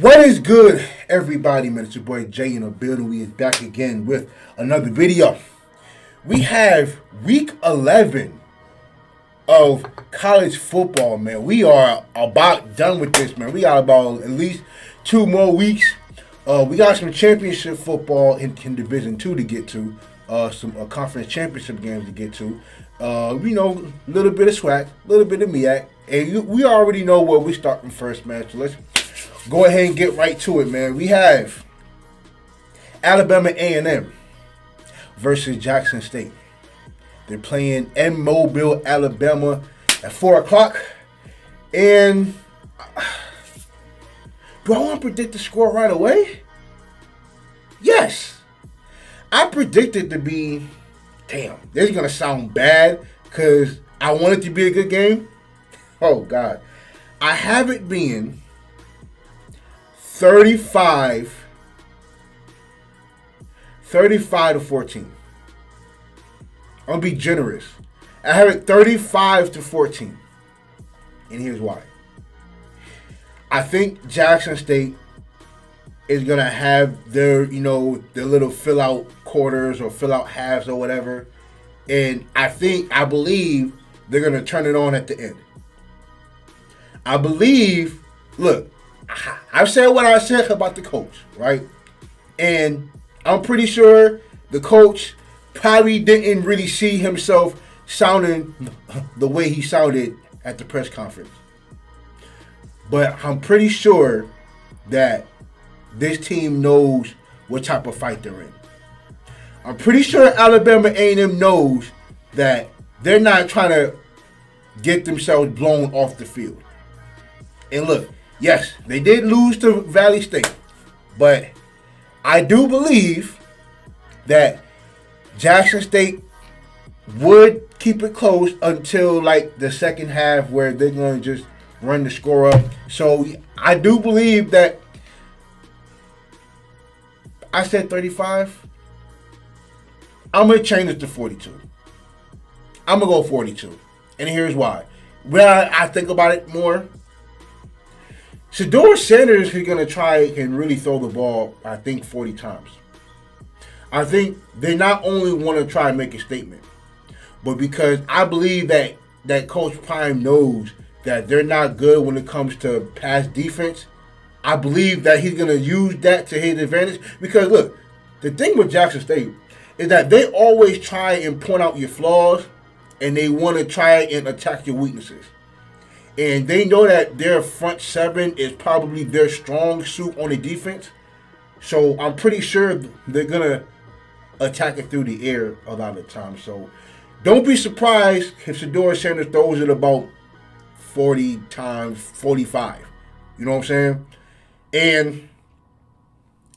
What is good, everybody, man? It's your boy Jay in the building. We is back again with another video. We have week 11 of college football, man. We are about done with this, man. We got about at least 2 more weeks. We got some championship football in Division 2 to get to. Some conference championship games to get to. A little bit of SWAC, a little bit of MEAC. And we already know where we starting first, man. So let's go ahead and get right to it, man. We have Alabama A&M versus Jackson State. They're playing in Mobile, Alabama at 4 o'clock. And do I want to predict the score right away? Yes. I predict it to be, this is going to sound bad because I want it to be a good game. Oh, God. I have it being 35 to 14. I'm going to be generous. I have it 35 to 14. And here's why. I think Jackson State is going to have their little fill-out quarters or fill-out halves or whatever. And I believe they're going to turn it on at the end. I believe, look, I've said what I said about the coach, right? And I'm pretty sure the coach probably didn't really see himself sounding the way he sounded at the press conference. But I'm pretty sure that this team knows what type of fight they're in. I'm pretty sure Alabama A&M knows that they're not trying to get themselves blown off the field. And look, yes, they did lose to Valley State, but I do believe that Jackson State would keep it close until like the second half where they're going to just run the score up. So I do believe that I said 35. I'm going to change it to 42. I'm going to go 42. And here's why. When I think about it more, Shedeur Sanders is going to try and really throw the ball, I think, 40 times. I think they not only want to try and make a statement, but because I believe that Coach Prime knows that they're not good when it comes to pass defense. I believe that he's going to use that to his advantage. Because, look, the thing with Jackson State is that they always try and point out your flaws, and they want to try and attack your weaknesses. And they know that their front seven is probably their strong suit on the defense. So I'm pretty sure they're going to attack it through the air a lot of the time. So don't be surprised if Shedeur Sanders throws it about 40 times, 45. You know what I'm saying? And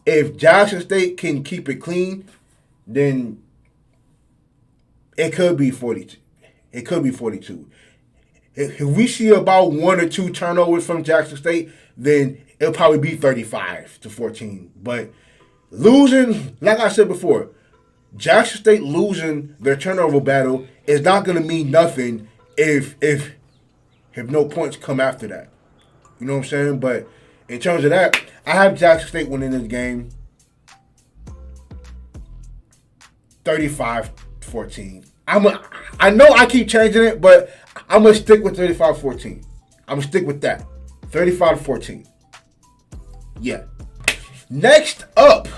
if Jackson State can keep it clean, then it could be 42. It could be 42. If we see about 1 or 2 turnovers from Jackson State, then it'll probably be 35 to 14. But losing, like I said before, Jackson State losing their turnover battle is not going to mean nothing if no points come after that. You know what I'm saying? But in terms of that, I have Jackson State winning this game 35-14. I know I keep changing it, but I'm going to stick with 35-14. I'm going to stick with that. 35-14. Yeah. Next up,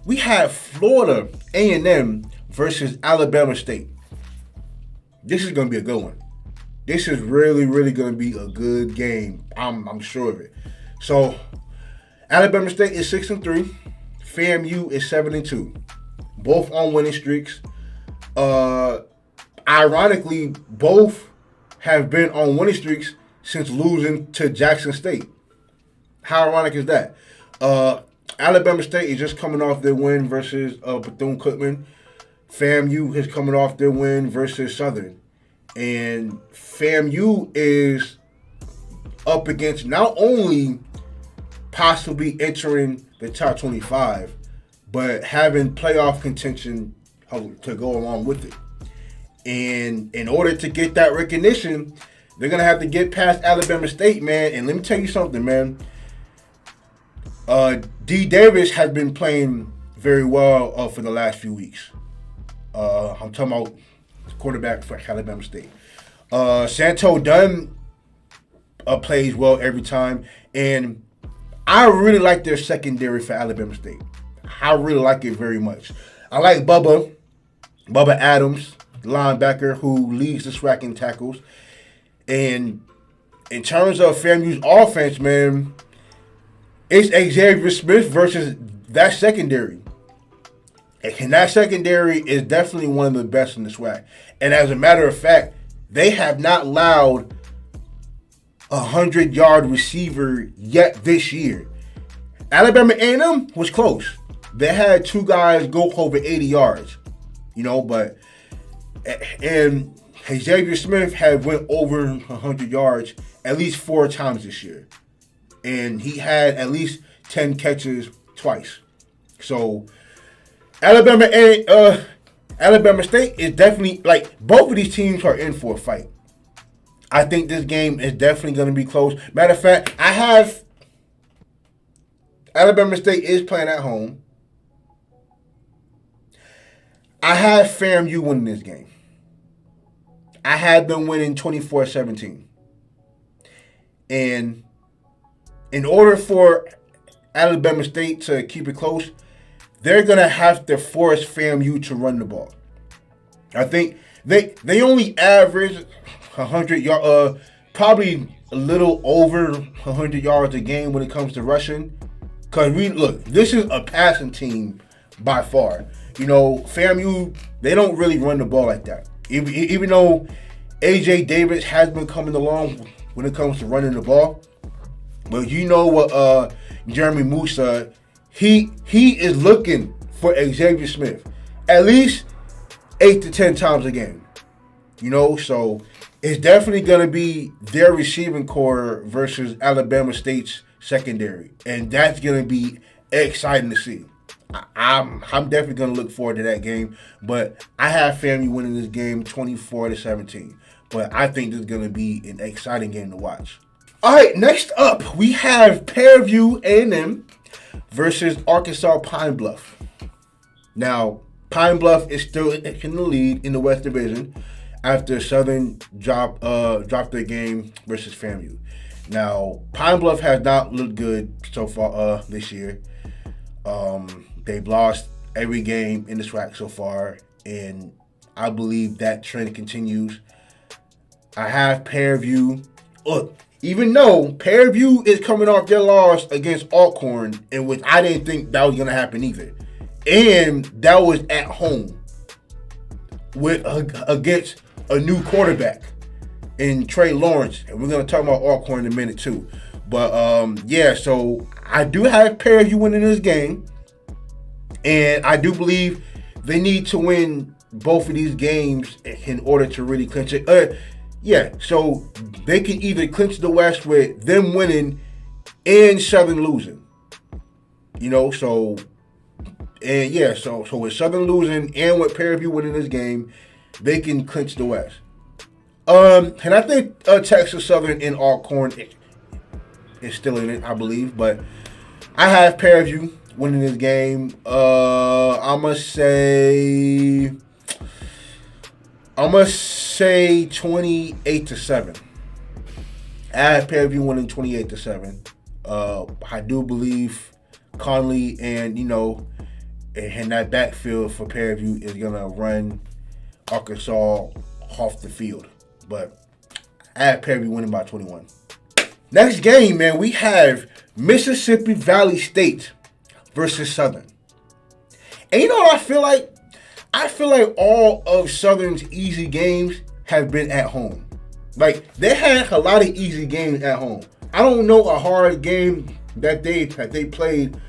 we have Florida A&M versus Alabama State. This is going to be a good one. This is really, really going to be a good game. I'm sure of it. So, Alabama State is 6-3. FAMU is 7-2. Both on winning streaks. Ironically, both have been on winning streaks since losing to Jackson State. How ironic is that? Alabama State is just coming off their win versus Bethune-Cookman. FAMU is coming off their win versus Southern. And FAMU is up against not only possibly entering the top 25, but having playoff contention to go along with it. And in order to get that recognition, they're going to have to get past Alabama State, man. And let me tell you something, man. D. Davis has been playing very well for the last few weeks. I'm talking about quarterback for Alabama State. Santo Dunn plays well every time, and I really like their secondary for Alabama State. I really like it very much. I like Bubba Adams, linebacker who leads the SWAC in tackles. And in terms of FAMU's offense, man, it's Xavier Smith versus that secondary. And that secondary is definitely one of the best in the SWAC. And as a matter of fact, they have not allowed a 100-yard receiver yet this year. Alabama A&M was close. They had two guys go over 80 yards, but and Xavier Smith had went over 100 yards at least 4 times this year. And he had at least 10 catches twice. So Alabama State is definitely, both of these teams are in for a fight. I think this game is definitely going to be close. Matter of fact, I have Alabama State is playing at home. I have FAMU winning this game. I had them winning 24-17. And in order for Alabama State to keep it close, they're going to have to force FAMU to run the ball. I think they only average 100 yards, probably a little over 100 yards a game when it comes to rushing. Because this is a passing team by far. FAMU, they don't really run the ball like that. Even though A.J. Davis has been coming along when it comes to running the ball. But what Jeremy Musa, he is looking for Xavier Smith at least 8 to 10 times a game. So it's definitely going to be their receiving core versus Alabama State's secondary. And that's going to be exciting to see. I'm definitely going to look forward to that game. But I have FAMU winning this game 24-17. But I think this is going to be an exciting game to watch. All right, next up, we have Fairview A&M versus Arkansas Pine Bluff. Now, Pine Bluff is still in the lead in the West Division after Southern dropped their game versus FAMU. Now, Pine Bluff has not looked good so far this year. They've lost every game in the SWAC so far, and I believe that trend continues. I have Fairview. Look, even though Fairview is coming off their loss against Alcorn, in which I didn't think that was going to happen either. And that was at home against a new quarterback in Trey Lawrence. And we're going to talk about Alcorn in a minute too. But so I do have Fairview winning this game. And I do believe they need to win both of these games in order to really clinch it. So they can either clinch the West with them winning and Southern losing. So with Southern losing and with Fairview winning this game, they can clinch the West. And I think Texas Southern and Alcorn is still in it, I believe. But I have Fairview winning this game. I'm gonna say 28-7. I have Fairview winning 28-7. I do believe Conley and that backfield for Fairview is gonna run Arkansas off the field. But I have Fairview winning by 21. Next game, man, we have Mississippi Valley State versus Southern. And what I feel like? I feel like all of Southern's easy games have been at home. They had a lot of easy games at home. I don't know a hard game that they played,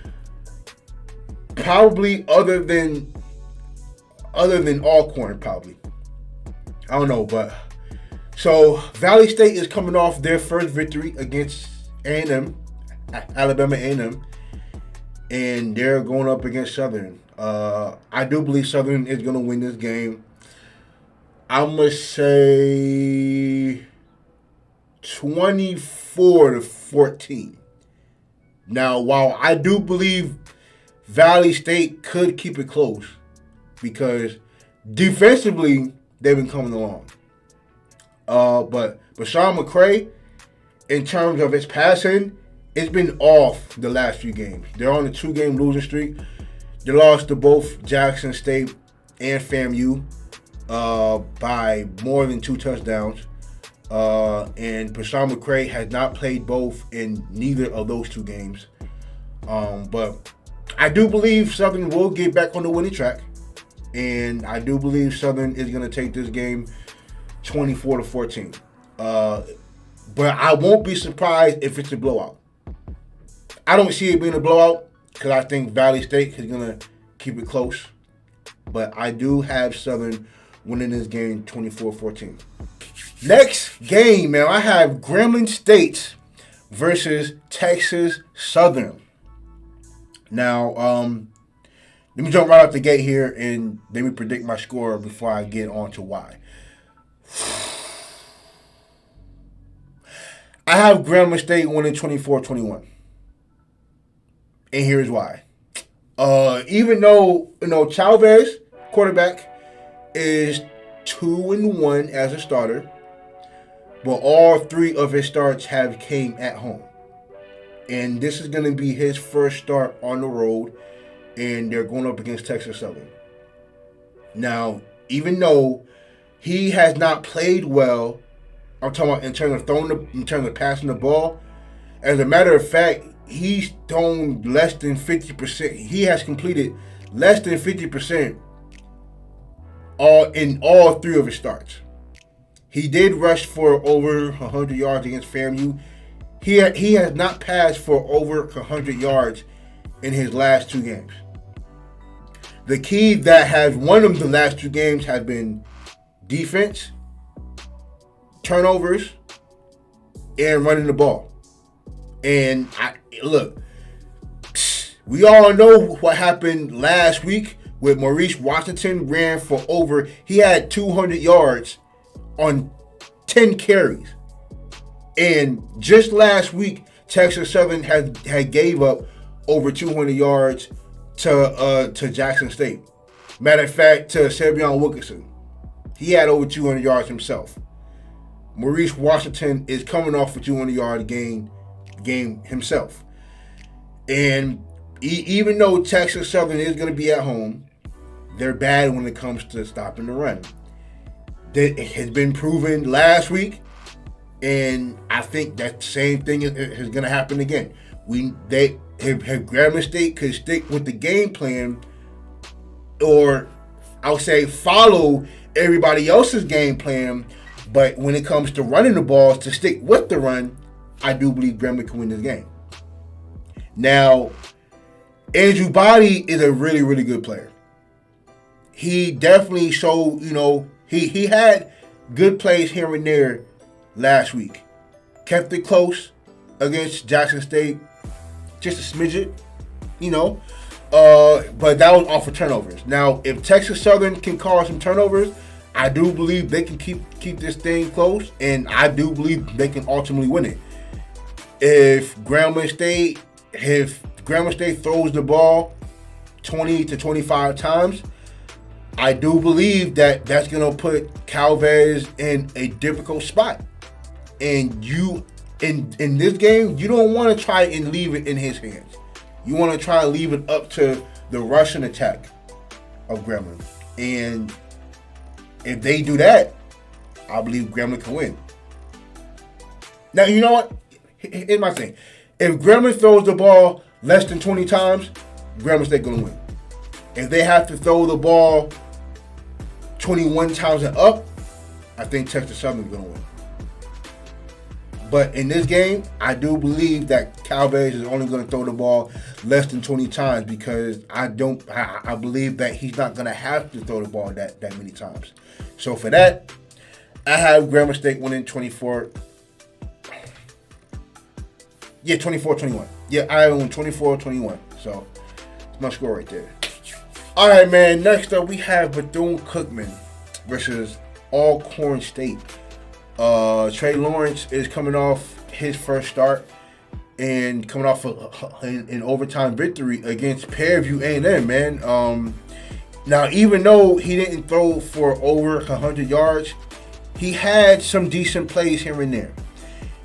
probably other than Alcorn, probably. I don't know, but so Valley State is coming off their first victory against A&M, Alabama A&M, and they're going up against Southern. I do believe Southern is going to win this game. I'm going to say 24-14. Now, while I do believe Valley State could keep it close because defensively they've been coming along. But Sean McCray, in terms of his passing, it's been off the last few games. They're on a 2-game losing streak. They lost to both Jackson State and FAMU by more than 2 touchdowns. And Pashawn McCray has not played both in neither of those 2 games. But I do believe Southern will get back on the winning track. And I do believe Southern is going to take this game 24-14. But I won't be surprised if it's a blowout. I don't see it being a blowout because I think Valley State is going to keep it close. But I do have Southern winning this game 24-14. Next game, man, I have Grambling State versus Texas Southern. Now, let me jump right out the gate here and let me predict my score before I get on to why. I have Grambling State winning 24-21. And here's why. Even though, Chavez, quarterback, is 2-1 as a starter, but all 3 of his starts have came at home. And this is going to be his first start on the road, and they're going up against Texas Southern. Now, even though he has not played well, I'm talking about in terms of passing the ball. As a matter of fact, he's thrown less than 50%. He has completed less than 50% in all 3 of his starts. He did rush for over 100 yards against FAMU. He has not passed for over 100 yards in his last 2 games. The key that has won him the last 2 games has been defense, turnovers, and running the ball. And look, we all know what happened last week with Maurice Washington he had 200 yards on 10 carries. And just last week, Texas Southern had gave up over 200 yards to Jackson State. Matter of fact, to Sevion Wilkinson. He had over 200 yards himself. Maurice Washington is coming off a 200-yard game himself. And even though Texas Southern is going to be at home, they're bad when it comes to stopping the run. It has been proven last week, and I think that same thing is going to happen again. If Grambling State could stick with the game plan, or I'll say follow everybody else's game plan, but when it comes to running the balls, to stick with the run, I do believe Grambling can win this game. Now, Andrew Body is a really, really good player. He definitely showed, he had good plays here and there last week. Kept it close against Jackson State, just a smidget, but that was off of turnovers. Now, if Texas Southern can cause some turnovers, I do believe they can keep this thing close, and I do believe they can ultimately win it. If Grambling State throws the ball 20 to 25 times, I do believe that that's going to put Calvez in a difficult spot. And in this game, you don't want to try and leave it in his hands. You want to try to leave it up to the rushing attack of Grambling. And if they do that, I believe Grambling can win. Now, you know what? Here's my thing. If Grambling throws the ball less than 20 times, Grambling State going to win. If they have to throw the ball 21 times and up, I think Texas Southern is going to win. But in this game, I do believe that Calvez is only going to throw the ball less than 20 times because I believe that he's not going to have to throw the ball that many times. So for that, I have Grambling State winning 24-21. Yeah, I won 24-21. So that's my score right there. All right, man. Next up, we have Bethune-Cookman versus Alcorn State. Trey Lawrence is coming off his first start, and coming off an overtime victory against Fairview A&M, man. Now, even though he didn't throw for over 100 yards, he had some decent plays here and there.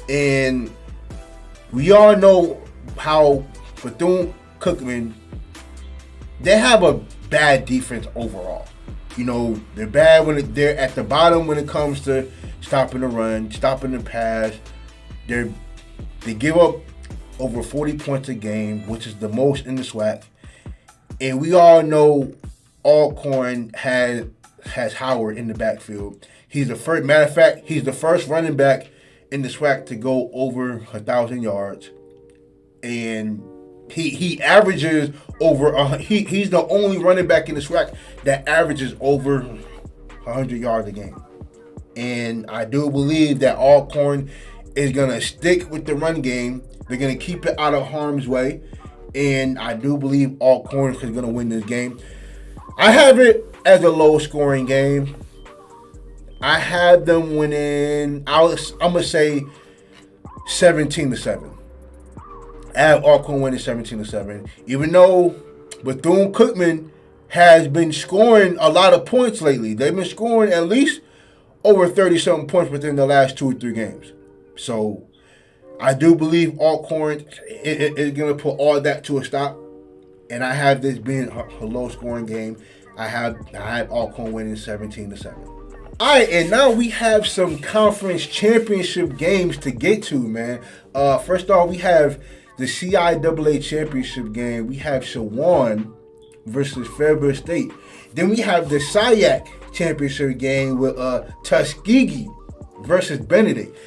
And we all know how Bethune-Cookman, they have a bad defense overall. You know, they're bad when they're at the bottom when it comes to stopping the run, stopping the pass. They give up over 40 points a game, which is the most in the SWAC. And we all know Alcorn has Howard in the backfield. He's the first. Matter of fact, he's the first running back in the SWAC to go over 1,000 yards, and he averages over. He's the only running back in the SWAC that averages over 100 yards a game. And I do believe that Alcorn is gonna stick with the run game. They're gonna keep it out of harm's way, and I do believe Alcorn is gonna win this game. I have it as a low-scoring game. I have them winning. I'm gonna say 17-7. I have Alcorn winning 17-7. Even though Bethune-Cookman has been scoring a lot of points lately, they've been scoring at least over 30-something points within the last 2 or 3 games. So I do believe Alcorn is gonna put all that to a stop. And I have this being a low-scoring game. I have Alcorn winning 17-7. All right, and now we have some conference championship games to get to, man. First off, we have the CIAA Championship game. We have Shawan versus Fairfield State. Then we have the SIAC Championship game with Tuskegee versus Benedict.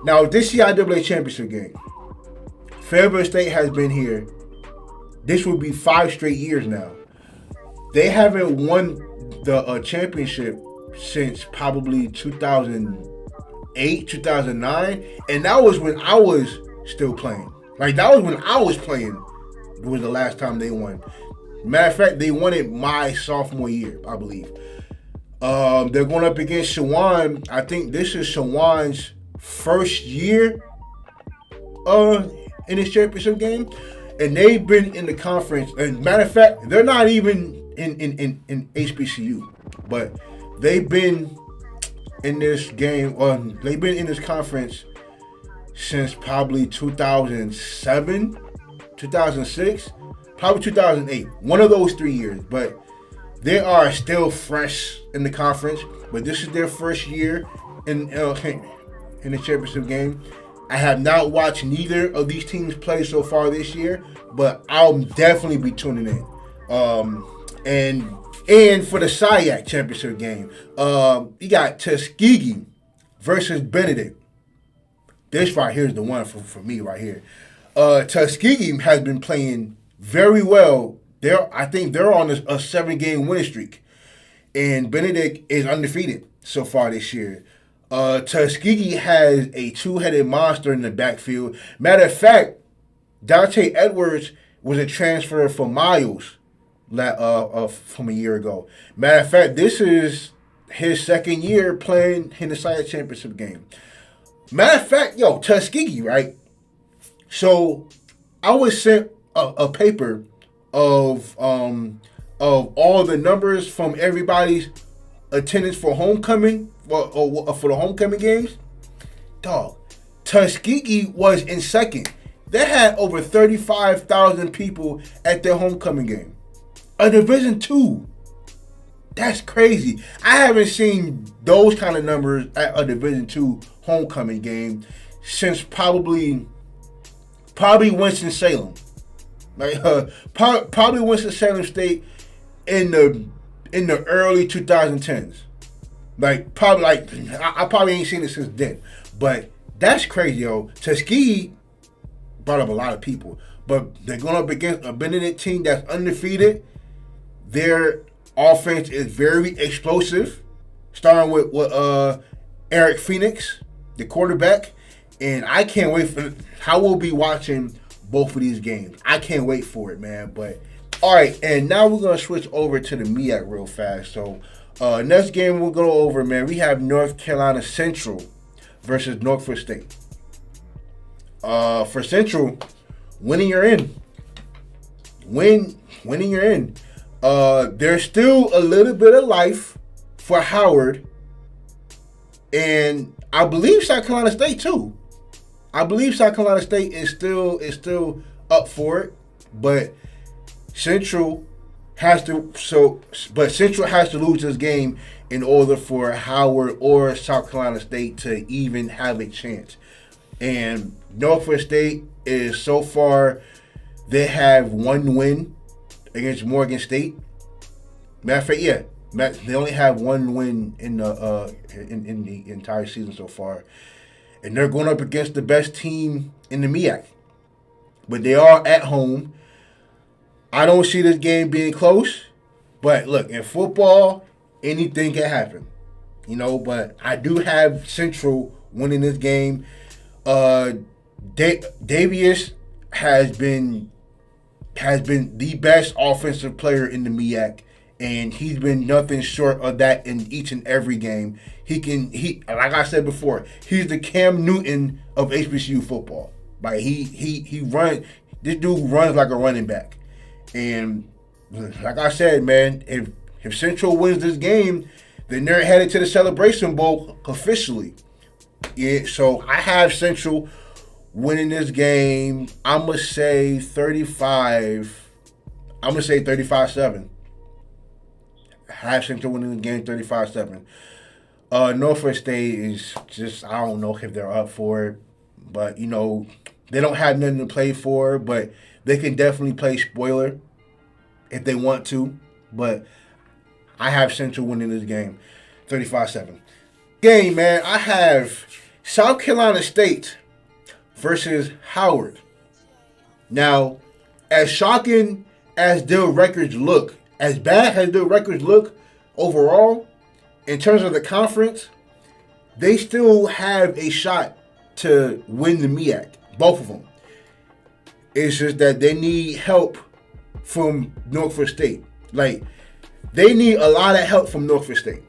Now, this CIAA Championship game, Fairfield State has been here. This will be 5 straight years now. They haven't won the championship since probably 2008, 2009. And that was when I was still playing. Like, that was when I was playing. It was the last time they won. Matter of fact, they won it my sophomore year, I believe. They're going up against Shawan. I think this is Shawan's first year in this championship game. And they've been in the conference. And matter of fact, they're not even in HBCU. But they've been in this game, they've been in this conference since probably 2007, 2006, probably 2008. One of those 3 years. But they are still fresh in the conference. But this is their first year in the championship game. I have not watched neither of these teams play so far this year, but I'll definitely be tuning in. And for the SIAC Championship game, you got Tuskegee versus Benedict. This right here is the one for me right here. Tuskegee has been playing very well. I think they're on a 7-game winning streak, and Benedict is undefeated so far this year. Tuskegee has a 2-headed monster in the backfield. Matter of fact, Dante Edwards was a transfer for Miles from a year ago. Matter of fact, this is his second year playing in the SIAC Championship game. Matter of fact, Tuskegee, right? So I was sent a paper of all the numbers from everybody's attendance for homecoming. For the homecoming games, dog, Tuskegee was in second. They had over 35,000 people at their homecoming game. A Division II. That's crazy. I haven't seen those kind of numbers at a Division II homecoming game since probably Winston-Salem. Like probably Winston-Salem State in the early 2010s. I probably ain't seen it since then. But that's crazy, yo. Tuskegee brought up a lot of people. But they're going up against a Benedict team that's undefeated. Their offense is very explosive. Starting with Eric Phoenix, the quarterback. And I can't wait for how we'll be watching both of these games. I can't wait for it, man. But, all right. And now we're going to switch over to the MEAC real fast. So, next game we'll go over, man. We have North Carolina Central versus Norfolk State. For Central, winning you're in. Winning you're in. There's still a little bit of life for Howard, and I believe South Carolina State too. I believe South Carolina State is still up for it, but Central has to lose this game in order for Howard or South Carolina State to even have a chance. And Norfolk State is so far, they have one win against Morgan State. Matter of fact, yeah, they only have one win in the entire season so far, and they're going up against the best team in the MEAC. But they are at home. I don't see this game being close, but look, in football, anything can happen, But I do have Central winning this game. Davius has been the best offensive player in the MEAC, and he's been nothing short of that in each and every game. He like I said before, he's the Cam Newton of HBCU football. Like he runs. This dude runs like a running back, and like I said, man, if Central wins this game, then they're headed to the Celebration Bowl officially. Yeah, so I have Central winning this game. I'm gonna say 35. I'm gonna say 35-7. I have Central winning the game 35-7. Norfolk State is just, I don't know if they're up for it, but they don't have nothing to play for, but they can definitely play spoiler if they want to. But I have Central winning this game 35-7. Game, man, I have South Carolina State versus Howard. Now, as shocking as their records look, as bad as their records look overall, in terms of the conference, they still have a shot to win the MEAC, both of them. It's just that they need help from Norfolk State. Like, they need a lot of help from Norfolk State.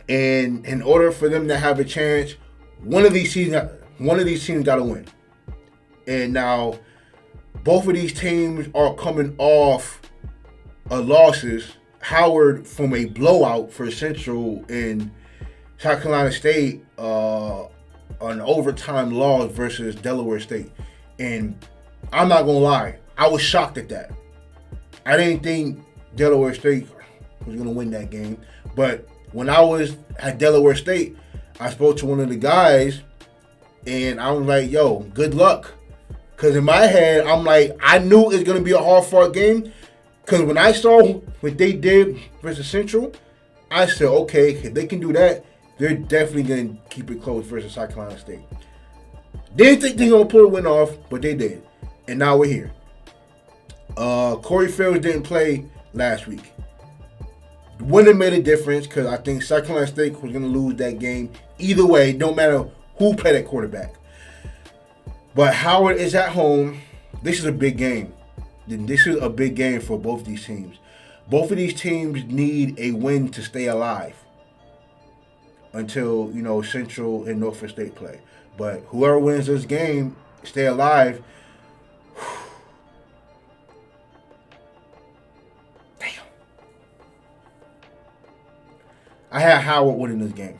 And in order for them to have a chance, one of these teams got to win. And now, both of these teams are coming off losses. Howard from a blowout for Central, and South Carolina State an overtime loss versus Delaware State. And I'm not gonna lie, I was shocked at that. I didn't think Delaware State was gonna win that game, but when I was at Delaware State, I spoke to one of the guys, and I was like, yo, good luck. Because in my head, I'm like, I knew it was going to be a hard-fought game. Because when I saw what they did versus Central, I said, okay, if they can do that, they're definitely going to keep it close versus South Carolina State. Didn't think they were going to pull a win off, but they did. And now we're here. Corey Fields didn't play last week. Wouldn't have made a difference because I think South Carolina State was going to lose that game. Either way, no matter who played at quarterback. But Howard is at home. This is a big game. This is a big game for both these teams. Both of these teams need a win to stay alive until, Central and Norfolk State play. But whoever wins this game, stay alive. I had Howard winning this game.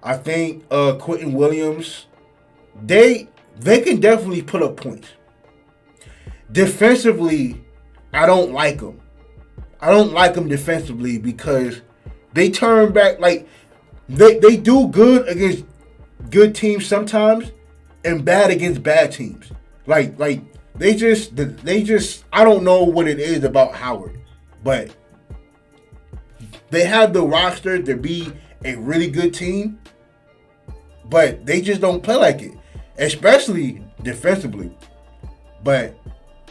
I think Quentin Williams, they can definitely put up points. Defensively, I don't like them. I don't like them defensively because they turn back. Like, they do good against good teams sometimes and bad against bad teams. Like they just I don't know what it is about Howard, but they have the roster to be a really good team, but they just don't play like it, especially defensively. But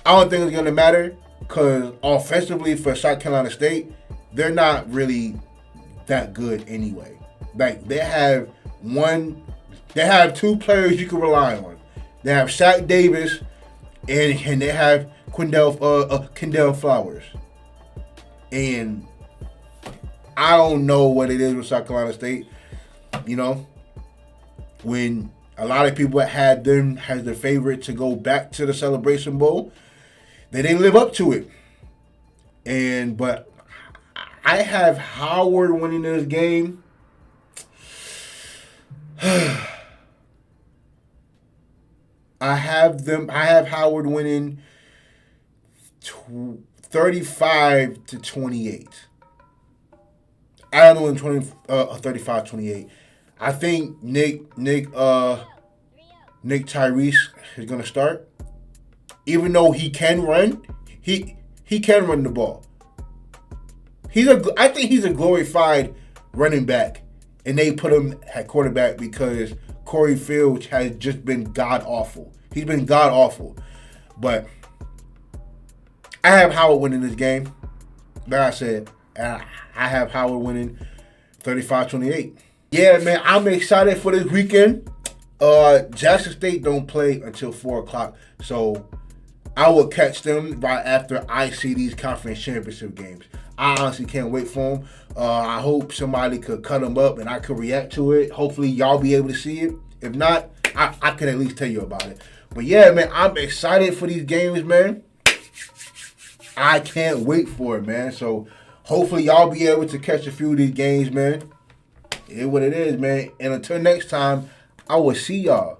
I don't think it's going to matter because offensively for South Carolina State, they're not really that good anyway. Like, they have two players you can rely on. They have Shaq Davis and they have Kendall Flowers. And I don't know what it is with South Carolina State. When A lot of people had them as the favorite to go back to the Celebration Bowl. They didn't live up to it. But I have Howard winning this game. I have Howard winning 35-28. I don't know, 35-28. I think Nick Tyrese is gonna start. Even though he can run, he can run the ball. I think he's a glorified running back, and they put him at quarterback because Corey Fields has just been god awful. He's been god awful, but I have Howard winning this game. Like I said, I have Howard winning 35-28. Yeah, man, I'm excited for this weekend. Jackson State don't play until 4 o'clock, so I will catch them right after I see these conference championship games. I honestly can't wait for them. I hope somebody could cut them up and I could react to it. Hopefully, y'all be able to see it. If not, I can at least tell you about it. But yeah, man, I'm excited for these games, man. I can't wait for it, man. So hopefully, y'all be able to catch a few of these games, man. It is what it is, man. And until next time, I will see y'all.